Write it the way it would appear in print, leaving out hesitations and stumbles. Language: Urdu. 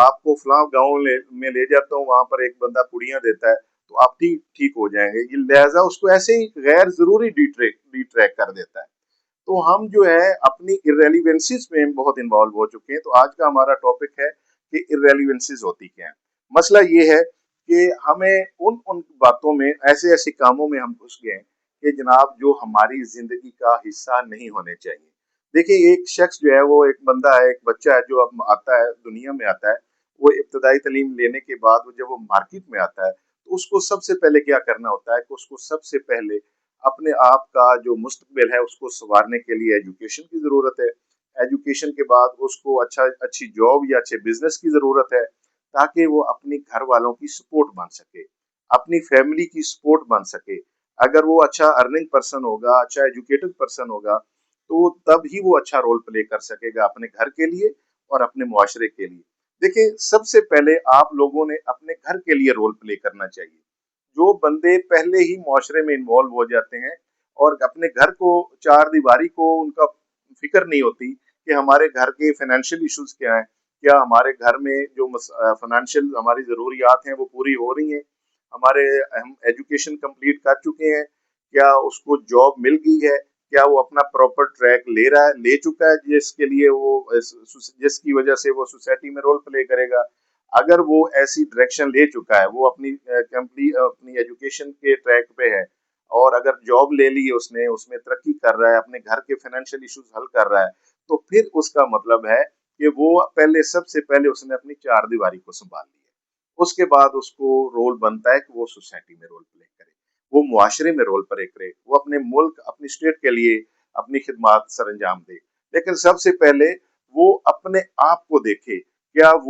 آپ کو فلاں گاؤں میں لے جاتا ہوں، وہاں پر ایک بندہ پڑیاں دیتا ہے تو آپ ٹھیک ہو جائیں گے، یہ لہٰذا اس کو ایسے ہی غیر ضروری ڈی ٹریک کر دیتا ہے۔ تو ہم جو ہے اپنی irrelevancies میں بہت انوالو ہو چکے ہیں۔ تو آج کا ہمارا ٹاپک ہے کہ irrelevancies ہوتی کیا ہیں۔ مسئلہ یہ ہے کہ ہمیں ان باتوں میں ایسے کاموں میں ہم گھس گئے ہیں کہ جناب جو ہماری زندگی کا حصہ نہیں ہونے چاہیے۔ دیکھیں ایک شخص جو ہے، وہ ایک بندہ ہے، ایک بچہ ہے جو اب آتا ہے دنیا میں آتا ہے، وہ ابتدائی تعلیم لینے کے بعد جب وہ مارکیٹ میں آتا ہے تو اس کو سب سے پہلے کیا کرنا ہوتا ہے کہ اس کو سب سے پہلے اپنے آپ کا جو مستقبل ہے اس کو سنوارنے کے لیے ایجوکیشن کی ضرورت ہے۔ ایجوکیشن کے بعد اس کو اچھی جاب یا اچھے بزنس کی ضرورت ہے، تاکہ وہ اپنی گھر والوں کی سپورٹ بن سکے، اپنی فیملی کی سپورٹ بن سکے۔ اگر وہ اچھا ارننگ پرسن ہوگا، اچھا ایجوکیٹڈ پرسن ہوگا، تو تب ہی وہ اچھا رول پلے کر سکے گا اپنے گھر کے لیے اور اپنے معاشرے کے لیے۔ دیکھیں سب سے پہلے آپ لوگوں نے اپنے گھر کے لیے رول پلے کرنا چاہیے۔ جو بندے پہلے ہی معاشرے میں انوالو ہو جاتے ہیں اور اپنے گھر کو، چار دیواری کو ان کا فکر نہیں ہوتی کہ ہمارے گھر کے فائنینشیل ایشوز کیا ہیں، کیا ہمارے گھر میں جو فائنینشیل ہماری ضروریات ہیں وہ پوری ہو رہی ہیں، ہم ایجوکیشن کمپلیٹ کر چکے ہیں، کیا اس کو جاب مل گئی ہے، کیا وہ اپنا پراپر ٹریک لے چکا ہے جس کی وجہ سے وہ سوسائٹی میں رول پلے کرے گا۔ اگر وہ ایسی ڈائریکشن لے چکا ہے، وہ اپنی ایجوکیشن کے ٹریک پہ ہے، اور اگر جاب لے لی اس میں ترقی کر رہا ہے، اپنے گھر کے فائنینشیل ایشوز حل کر رہا ہے، تو پھر اس کا مطلب ہے کہ وہ سب سے پہلے اس نے اپنی چار دیواری کو سنبھال لیا۔ اس کے بعد اس کو رول بنتا ہے کہ وہ سوسائٹی میں رول پلے کرے، وہ معاشرے میں رول پلے کرے، وہ اپنے ملک، اپنی اسٹیٹ کے لیے اپنی خدمات سر انجام دے۔ لیکن سب سے پہلے وہ اپنے آپ کو دیکھے، کیا وہ